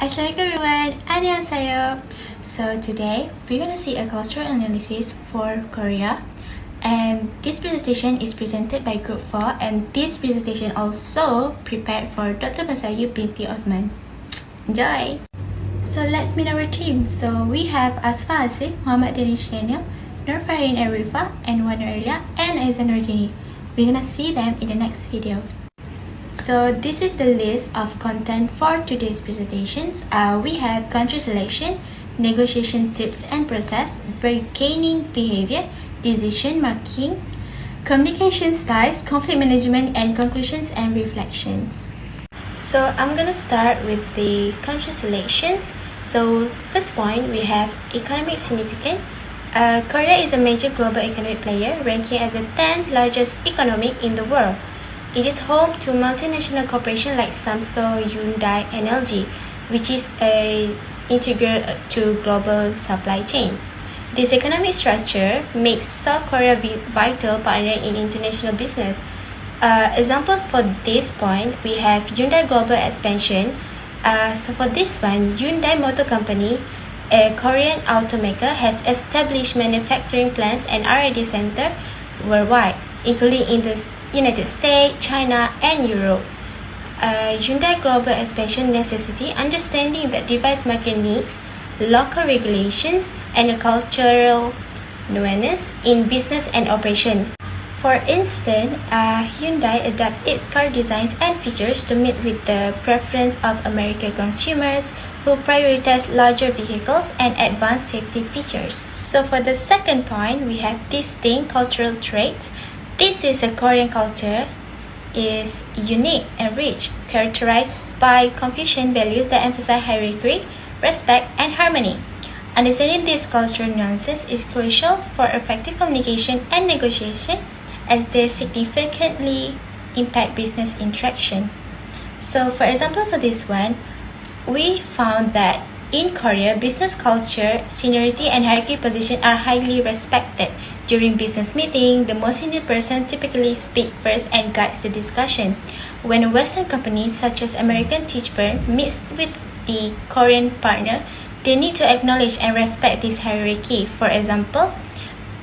Assalamualaikum everyone, annyeonghaseyo. So today we're gonna see a cultural analysis for Korea, and this presentation is presented by Group 4, and this presentation also prepared for Dr. Masayu binti Othman. Enjoy! So let's meet our team. So we have Asfa Asif, Muhammad Danish Daniel, Nur Farin Arifa, and Wan Elia, and Aizan Nurdini. We're gonna see them in the next video. So this is the list of content for today's presentations. We have country selection, negotiation tips and process, bargaining behavior, decision making, communication styles, conflict management, and conclusions and reflections. So I'm gonna start with the country selections. So first point, we have economic significance. Korea is a major global economic player, ranking as the 10th largest economy in the world. It is home to multinational corporations like Samsung, Hyundai, and LG, which is integral to global supply chain. This economic structure makes South Korea a vital partner in international business. Example for this point, we have Hyundai Global Expansion. So for this one, Hyundai Motor Company, a Korean automaker, has established manufacturing plants and R&D center worldwide, including in the United States, China, and Europe. Hyundai global expansion necessity understanding that device market needs, local regulations, and a cultural nuance in business and operation. For instance, Hyundai adapts its car designs and features to meet with the preference of American consumers who prioritize larger vehicles and advanced safety features. So for the second point, we have distinct cultural traits. This is a Korean culture is unique and rich, characterized by Confucian values that emphasize hierarchy, respect, and harmony. Understanding these cultural nuances is crucial for effective communication and negotiation, as they significantly impact business interaction. So for example, for this one, we found that in Korea, business culture, seniority, and hierarchy position are highly respected. During business meeting, the most senior person typically speaks first and guides the discussion. When Western companies such as American tech firm meets with the Korean partner, they need to acknowledge and respect this hierarchy. For example,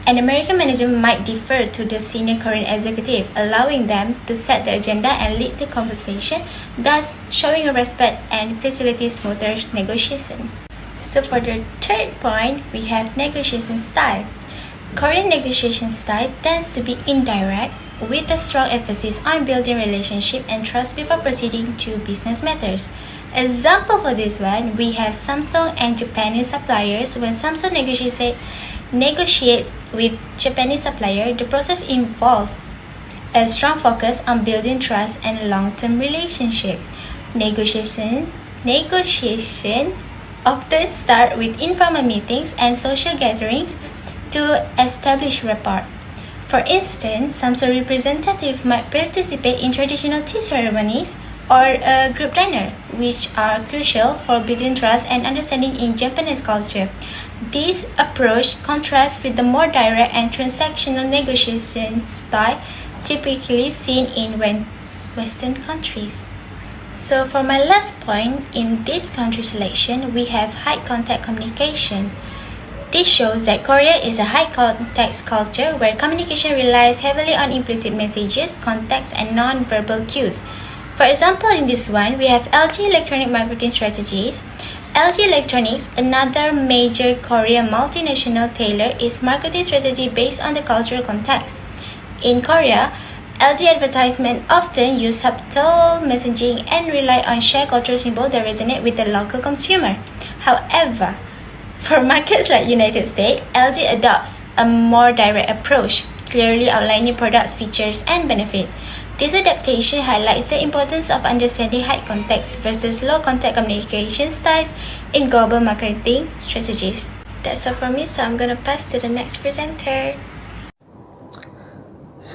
an American manager might defer to the senior Korean executive, allowing them to set the agenda and lead the conversation, thus showing respect and facilitating smoother negotiation. So for the third point, we have negotiation style. Korean negotiation style tends to be indirect, with a strong emphasis on building relationship and trust before proceeding to business matters. Example for this one, we have Samsung and Japanese suppliers. When Samsung negotiates with Japanese supplier, the process involves a strong focus on building trust and a long-term relationship. Negotiation often start with informal meetings and social gatherings to establish rapport. For instance, Samsung representative might participate in traditional tea ceremonies or a group dinner, which are crucial for building trust and understanding in Japanese culture. This approach contrasts with the more direct and transactional negotiation style typically seen in Western countries. So for my last point, in this country selection, we have high contact communication. This shows that Korea is a high context culture where communication relies heavily on implicit messages, context, and non-verbal cues. For example, in this one, we have LG Electronic Marketing Strategies. LG Electronics, another major Korean multinational, tailor its marketing strategy based on the cultural context. In Korea, LG advertisements often use subtle messaging and rely on shared cultural symbols that resonate with the local consumer. However, for markets like United States, LG adopts a more direct approach, clearly outlining products, features, and benefits. This adaptation highlights the importance of understanding high context versus low context communication styles in global marketing strategies. That's all from me, so I'm gonna pass to the next presenter.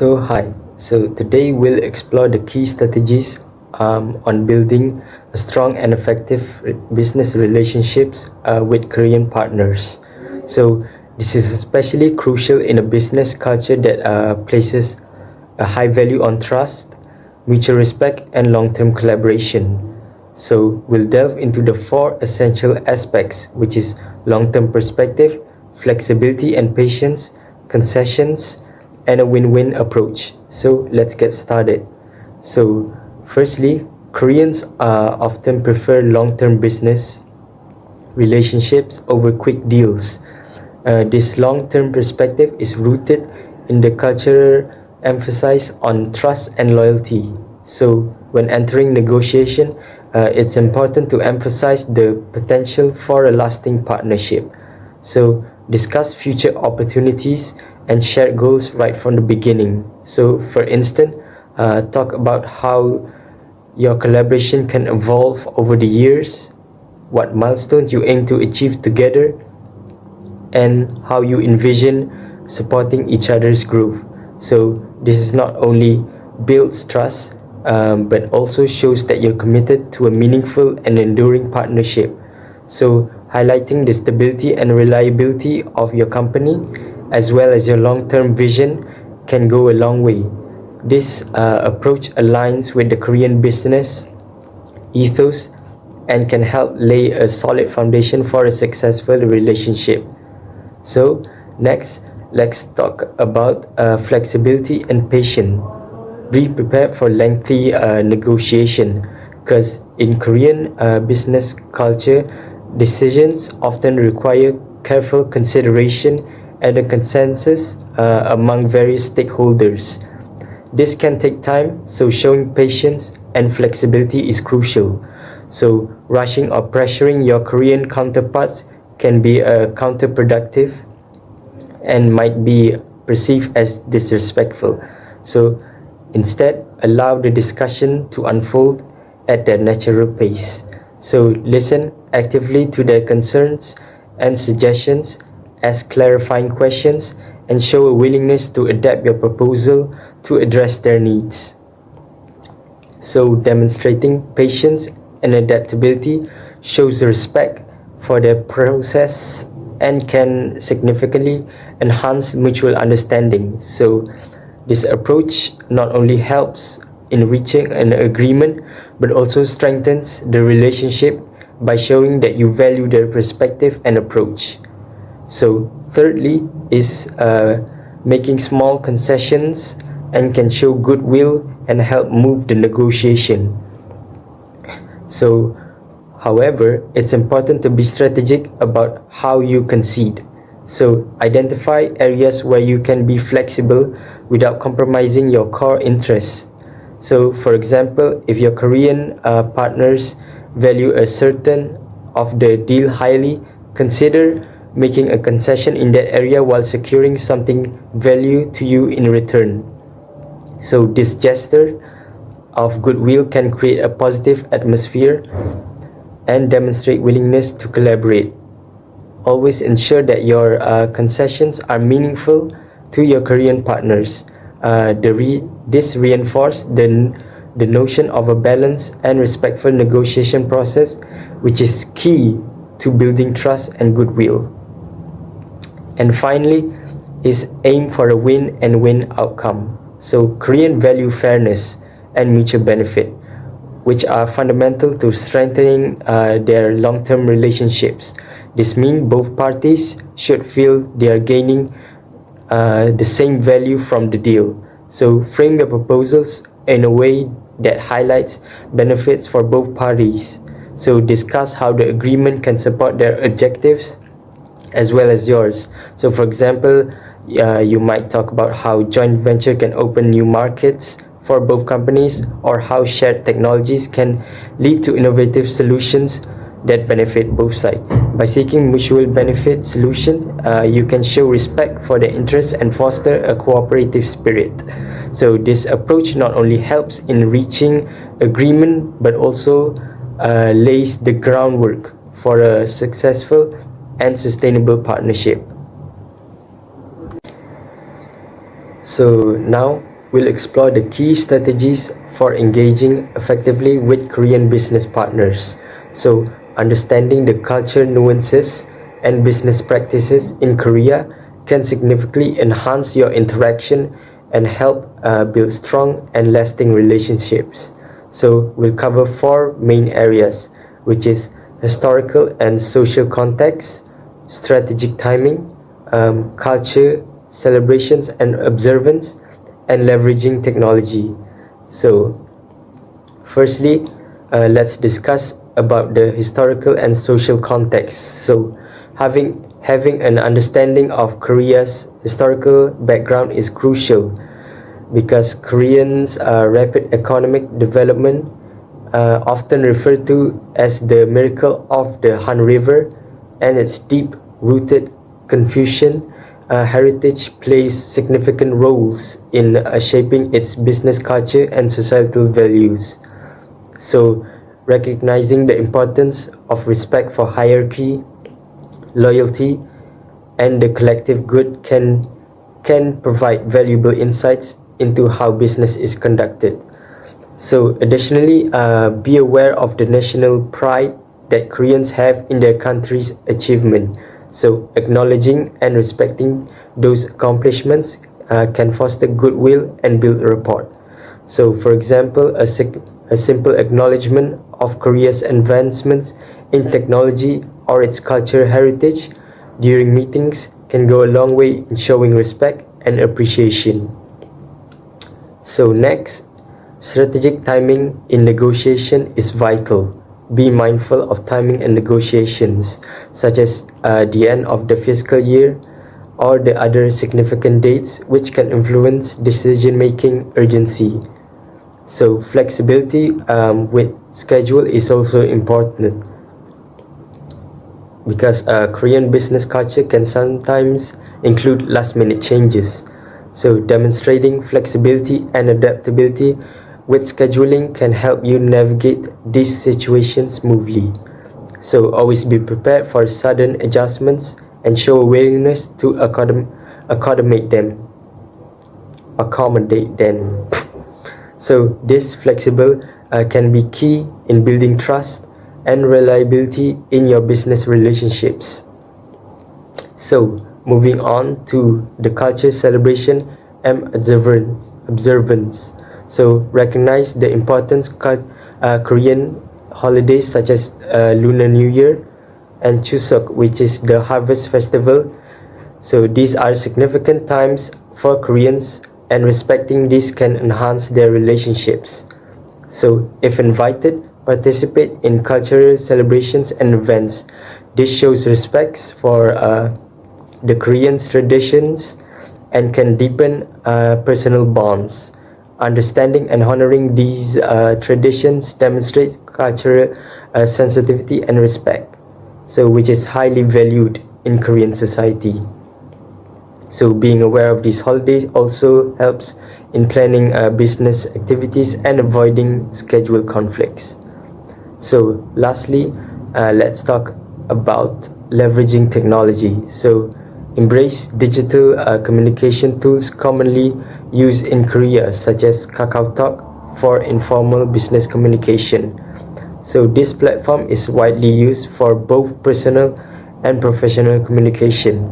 Hi. Today we'll explore the key strategies on building a strong and effective business relationships with Korean partners. This is especially crucial in a business culture that places a high value on trust, mutual respect, and long-term collaboration. So we'll delve into the four essential aspects, which is long-term perspective, flexibility and patience, concessions, and a win-win approach. So let's get started. So firstly, Koreans often prefer long-term business relationships over quick deals. This long-term perspective is rooted in the cultural emphasis on trust and loyalty. So when entering negotiation, it's important to emphasize the potential for a lasting partnership. So discuss future opportunities and share goals right from the beginning. So for instance, talk about how your collaboration can evolve over the years, what milestones you aim to achieve together, and how you envision supporting each other's growth. So this is not only builds trust, but also shows that you're committed to a meaningful and enduring partnership. So highlighting the stability and reliability of your company as well as your long-term vision can go a long way. This approach aligns with the Korean business ethos and can help lay a solid foundation for a successful relationship. So next, let's talk about flexibility and patience. Be prepared for lengthy negotiation, because in Korean business culture, decisions often require careful consideration and a consensus among various stakeholders. This can take time, so showing patience and flexibility is crucial. So rushing or pressuring your Korean counterparts can be counterproductive and might be perceived as disrespectful. So instead, allow the discussion to unfold at their natural pace. So listen actively to their concerns and suggestions, ask clarifying questions, and show a willingness to adapt your proposal to address their needs. So demonstrating patience and adaptability shows respect for their process and can significantly enhance mutual understanding. So this approach not only helps in reaching an agreement but also strengthens the relationship by showing that you value their perspective and approach. So thirdly is making small concessions and can show goodwill and help move the negotiation. So however, it's important to be strategic about how you concede. So identify areas where you can be flexible without compromising your core interests. So for example, if your Korean partners value a certain of the deal highly, consider making a concession in that area while securing something value to you in return. So this gesture of goodwill can create a positive atmosphere and demonstrate willingness to collaborate. Always ensure that your concessions are meaningful to your Korean partners. This reinforces the notion of a balanced and respectful negotiation process, which is key to building trust and goodwill. And finally, is aim for a win-and-win outcome. So Korean value fairness and mutual benefit, which are fundamental to strengthening their long-term relationships. This means both parties should feel they are gaining the same value from the deal. So frame the proposals in a way that highlights benefits for both parties. So discuss how the agreement can support their objectives as well as yours. So for example, you might talk about how joint venture can open new markets for both companies, or how shared technologies can lead to innovative solutions that benefit both sides. By seeking mutual benefit solutions, you can show respect for their interests and foster a cooperative spirit. So this approach not only helps in reaching agreement but also lays the groundwork for a successful and sustainable partnership. So now we'll explore the key strategies for engaging effectively with Korean business partners. So understanding the culture nuances and business practices in Korea can significantly enhance your interaction and help build strong and lasting relationships. So we'll cover four main areas, which is historical and social context, strategic timing, culture, celebrations and observance, and leveraging technology. So firstly, let's discuss about the historical and social context. So having an understanding of Korea's historical background is crucial because Koreans' rapid economic development, often referred to as the miracle of the Han River, and its deep-rooted Confucian heritage plays significant roles in shaping its business culture and societal values. So, recognizing the importance of respect for hierarchy, loyalty, and the collective good can provide valuable insights into how business is conducted. So, additionally, be aware of the national pride that Koreans have in their country's achievement. So, acknowledging and respecting those accomplishments can foster goodwill and build rapport. So, for example, a simple acknowledgement of Korea's advancements in technology or its cultural heritage during meetings can go a long way in showing respect and appreciation. So next, strategic timing in negotiation is vital. Be mindful of timing and negotiations, such as the end of the fiscal year or the other significant dates which can influence decision-making urgency. So flexibility with schedule is also important because Korean business culture can sometimes include last-minute changes. So demonstrating flexibility and adaptability with scheduling can help you navigate these situations smoothly. So always be prepared for sudden adjustments and show a willingness to accommodate them. Accommodate them. So this flexible can be key in building trust and reliability in your business relationships. So moving on to the culture celebration and observance. So recognize the importance Korean holidays such as Lunar New Year and Chuseok, which is the harvest festival. So these are significant times for Koreans, and respecting these can enhance their relationships. So if invited, participate in cultural celebrations and events. This shows respect for the Korean traditions and can deepen personal bonds. Understanding and honoring these traditions demonstrates cultural sensitivity and respect, so which is highly valued in Korean society. So being aware of these holidays also helps in planning business activities and avoiding schedule conflicts. So lastly, let's talk about leveraging technology. So embrace digital communication tools commonly used in Korea, such as KakaoTalk for informal business communication. So this platform is widely used for both personal and professional communication.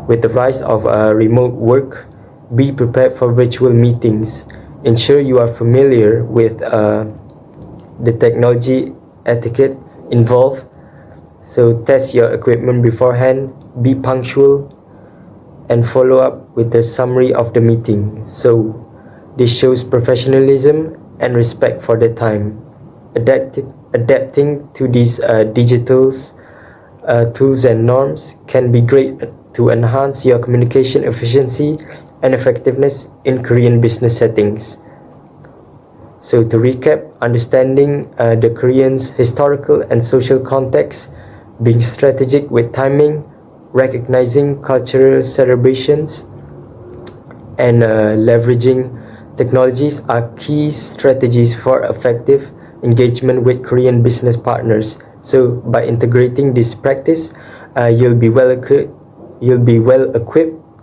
With the rise of remote work, be prepared for virtual meetings. Ensure you are familiar with the technology etiquette involved. So test your equipment beforehand, be punctual, and follow up with the summary of the meeting. So this shows professionalism and respect for the time. Adapting to these digital tools and norms can be great to enhance your communication efficiency and effectiveness in Korean business settings. So to recap, understanding the Koreans' historical and social context, being strategic with timing, recognizing cultural celebrations, and leveraging technologies are key strategies for effective engagement with Korean business partners. So by integrating this practice, you'll be well equipped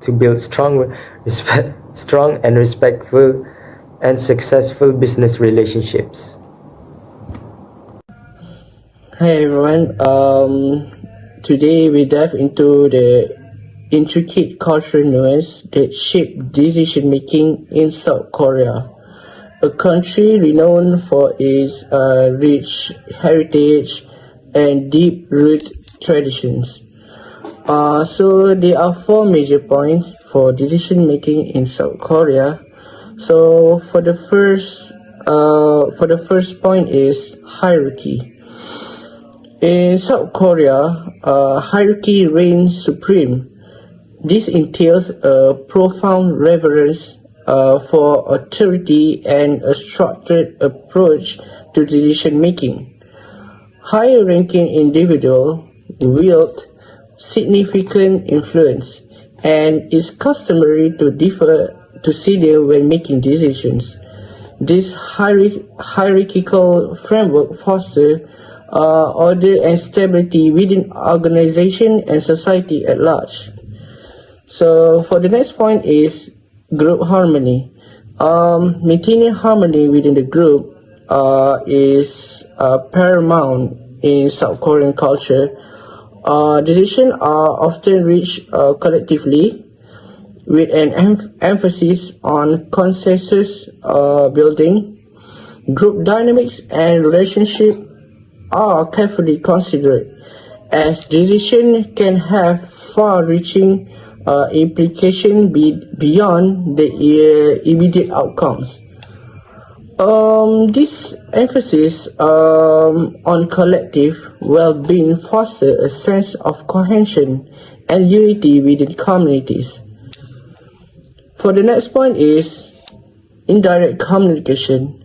to build strong and respectful and successful business relationships. Hi everyone. Today we dive into the intricate cultural nuance that shape decision making in South Korea. a country renowned for its rich heritage and deep-rooted traditions. So there are four major points for decision making in South Korea. So for the first point is hierarchy. In South Korea, hierarchy reigns supreme. This entails a profound reverence for authority and a structured approach to decision making. Higher-ranking individuals wield significant influence, and it's customary to defer to senior when making decisions. This hierarchical framework fosters order and stability within organization and society at large. So for the next point is group harmony. Maintaining harmony within the group is paramount in South Korean culture. Decisions are often reached collectively with an emphasis on consensus building. Group dynamics and relationships are carefully considered, as decisions can have far-reaching implications beyond the immediate outcomes. This emphasis on collective well-being fosters a sense of cohesion and unity within communities. For the next point is indirect communication.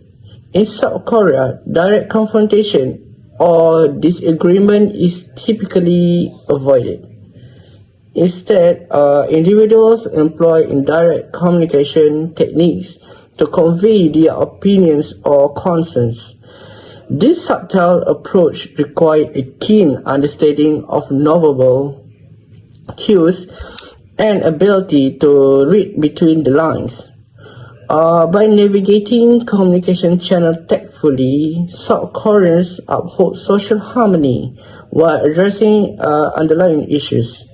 In South Korea, direct confrontation or disagreement is typically avoided. Instead, individuals employ indirect communication techniques to convey their opinions or concerns. This subtle approach requires a keen understanding of nonverbal cues and ability to read between the lines. By navigating communication channels tactfully, South Koreans uphold social harmony while addressing underlying issues.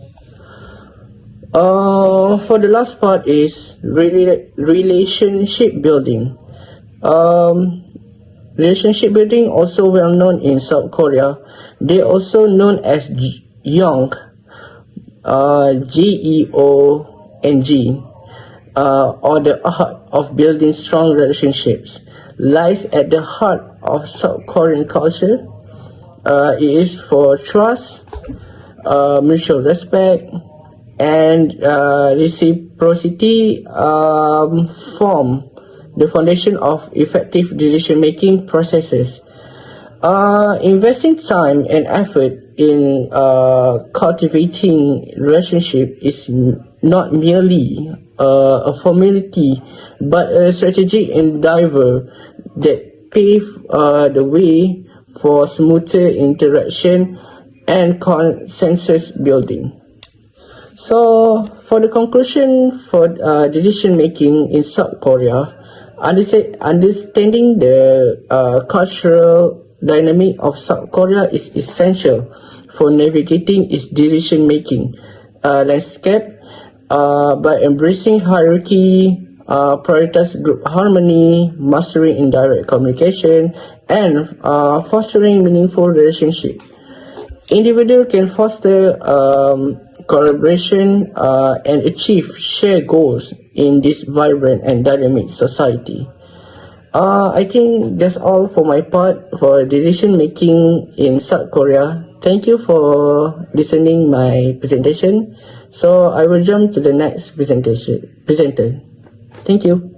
For the last part is relationship building. Relationship building also well known in South Korea. They are also known as Jeong, Geong, or the art of building strong relationships, lies at the heart of South Korean culture. It is for trust, mutual respect, and reciprocity form the foundation of effective decision-making processes. Investing time and effort in cultivating relationship is not merely a formality, but a strategic endeavor that paves the way for smoother interaction and consensus building. So, for the conclusion for decision making in South Korea, understanding the cultural dynamic of South Korea is essential for navigating its decision making landscape. By embracing hierarchy, prioritize group harmony, mastering indirect communication, and fostering meaningful relationship, individual can foster collaboration and achieve shared goals in this vibrant and dynamic society. I think that's all for my part for decision making in South Korea. Thank you for listening my presentation. So I will jump to the next presenter. Thank you.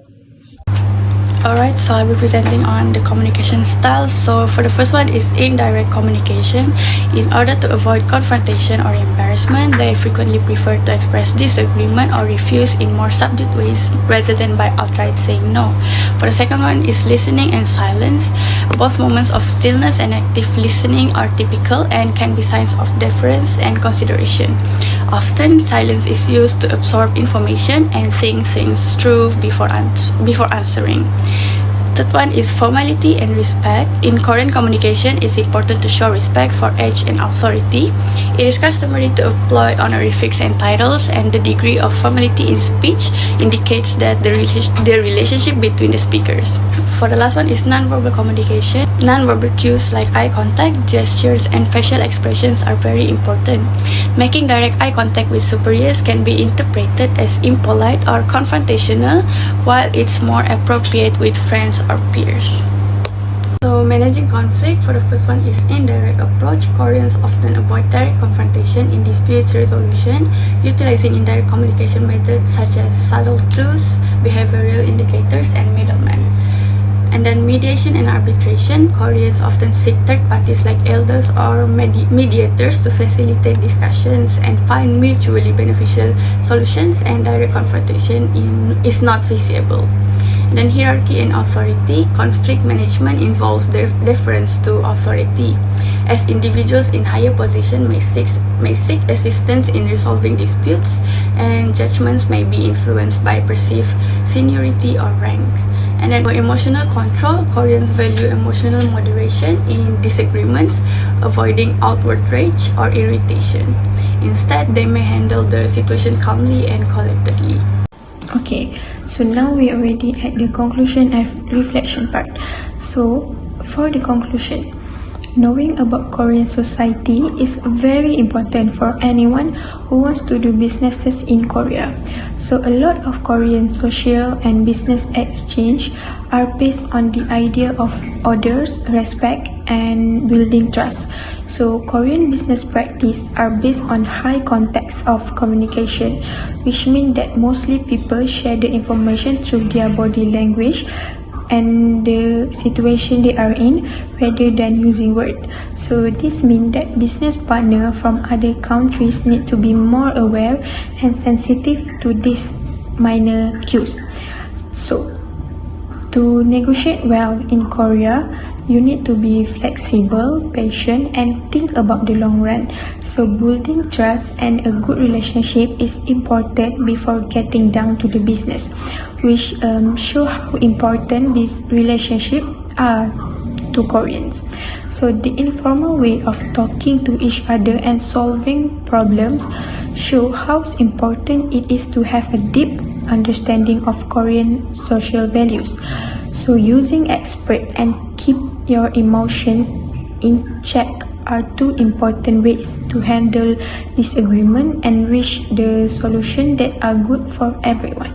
Alright, so I'll be presenting on the communication styles. So for the first one is indirect communication. In order to avoid confrontation or embarrassment, they frequently prefer to express disagreement or refuse in more subdued ways rather than by outright saying no. For the second one is listening and silence. Both moments of stillness and active listening are typical and can be signs of deference and consideration. Often, silence is used to absorb information and think things through before answering. Third one is formality and respect. In Korean communication, it's important to show respect for age and authority. It is customary to employ honorifics and titles, and the degree of formality in speech indicates that the relationship between the speakers. For the last one is nonverbal communication. Nonverbal cues like eye contact, gestures, and facial expressions are very important. Making direct eye contact with superiors can be interpreted as impolite or confrontational, while it's more appropriate with friends or peers. So managing conflict, for the first one is indirect approach. Koreans often avoid direct confrontation in dispute resolution, utilizing indirect communication methods such as subtle clues, behavioral indicators, and middlemen. And then mediation and arbitration. Koreans often seek third parties like elders or mediators to facilitate discussions and find mutually beneficial solutions, and direct confrontation is not feasible. And then hierarchy and authority. Conflict management involves deference to authority, as individuals in higher position may seek assistance in resolving disputes, and judgments may be influenced by perceived seniority or rank. And then for emotional control, Koreans value emotional moderation in disagreements, avoiding outward rage or irritation. Instead, they may handle the situation calmly and collectedly. Okay, so now we are already at the conclusion and reflection part. So for the conclusion, knowing about Korean society is very important for anyone who wants to do businesses in Korea. So a lot of Korean social and business exchange are based on the idea of others, respect, and building trust. So Korean business practice are based on high context of communication, which means that mostly people share the information through their body language and the situation they are in rather than using words. So this means that business partners from other countries need to be more aware and sensitive to these minor cues. So to negotiate well in Korea, you need to be flexible, patient, and think about the long run. So building trust and a good relationship is important before getting down to the business, which show how important these relationships are to Koreans. So the informal way of talking to each other and solving problems show how important it is to have a deep understanding of Korean social values. So using expert and keep your emotion in check are two important ways to handle disagreement and reach the solution that are good for everyone.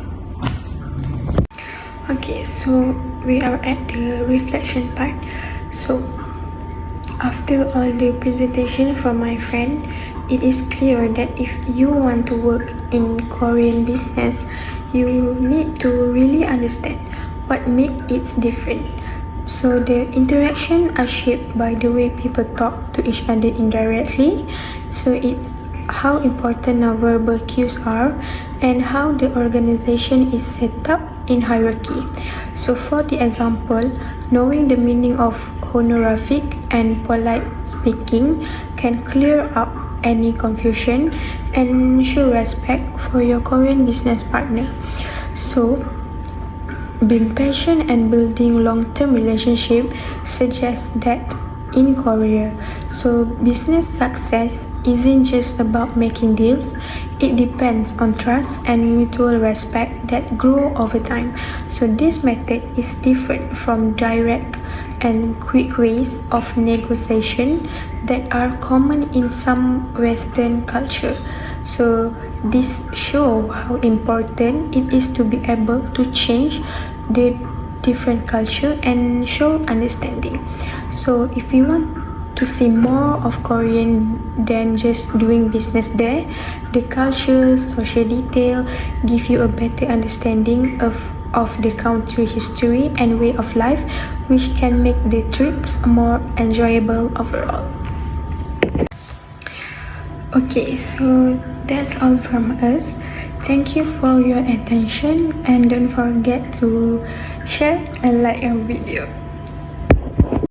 Okay, so we are at the reflection part. So after all the presentation from my friend, it is clear that if you want to work in Korean business, you need to really understand what makes it different. So the interaction are shaped by the way people talk to each other indirectly. So it's how important non-verbal cues are and how the organization is set up in hierarchy. So for the example, knowing the meaning of honorific and polite speaking can clear up any confusion and show respect for your Korean business partner. So being patient and building long-term relationship suggests that in Korea, so business success isn't just about making deals, it depends on trust and mutual respect that grow over time. So this method is different from direct and quick ways of negotiation that are common in some Western culture. So this shows how important it is to be able to change the different culture and show understanding. So if you want to see more of Korean than just doing business there, the culture, social detail give you a better understanding of the country history and way of life, which can make the trips more enjoyable overall. Okay, so that's all from us. Thank you for your attention and don't forget to share and like our video.